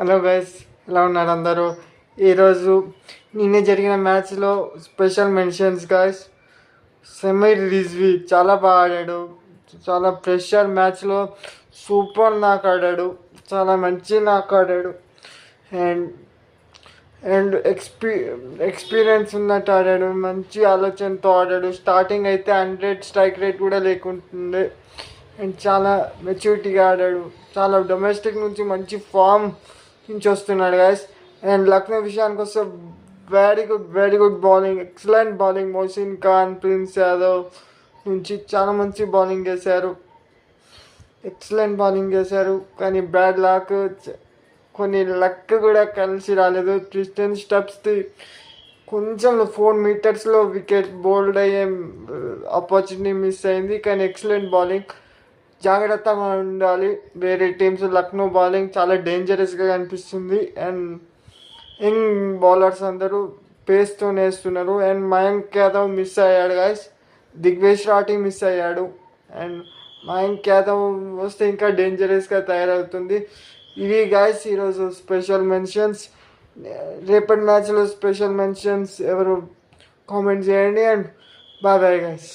Hello guys, ఎలా ఉన్నారు అందరూ? ఈరోజు నిన్న జరిగిన మ్యాచ్లో special mentions guys. Sameer Rizvi చాలా బాగా ఆడాడు. చాలా ప్రెషర్ మ్యాచ్లో సూపర్ నాక్ ఆడాడు. చాలా మంచి నాక్ ఆడాడు. అండ్ అండ్ ఎక్స్పీరియన్స్ ఉన్నట్టు ఆడాడు. మంచి ఆలోచనతో ఆడాడు. స్టార్టింగ్ అయితే 100 స్ట్రైక్ రేట్ కూడా లేకుంటుండే. అండ్ చాలా మెచ్యూరిటీగా ఆడాడు. చాలా డొమెస్టిక్ నుంచి మంచి ఫామ్ నుంచి వస్తున్నాడు గైస్. అండ్ లక్నో విషయానికి వస్తే very good bowling, excellent bowling. Mohsin Khan, prince Yadav నుంచి చాలా మంచి బౌలింగ్ చేశారు. ఎక్సలెంట్ బౌలింగ్ చేశారు. కానీ బ్యాడ్ లక్, కొన్ని లక్ కూడా కలిసి రాలేదు. ట్రిస్టన్ స్టబ్స్ది కొంచెం 4 మీటర్స్లో వికెట్ బౌల్డ్ అయ్యే ఆపర్చునిటీ మిస్ అయింది. కానీ ఎక్సలెంట్ బౌలింగ్. జాగ్రత్తగా ఉండాలి వేరే టీమ్స్. లక్నో బౌలింగ్ చాలా డేంజరస్గా కనిపిస్తుంది. అండ్ యంగ్ బౌలర్స్ అందరూ పేస్తో వేస్తున్నారు. అండ్ మయాంక్ యాదవ్ మిస్ అయ్యాడు గైస్. దిగ్వేష్ రాఠీ మిస్ అయ్యాడు. అండ్ మయాంక్ యాదవ్ వస్తే ఇంకా డేంజరస్గా తయారవుతుంది. ఇవి గైస్ ఈరోజు స్పెషల్ మెన్షన్స్. రేపటి మ్యాచ్లో స్పెషల్ మెన్షన్స్ ఎవరు కామెంట్ చేయండి. And bye bye guys.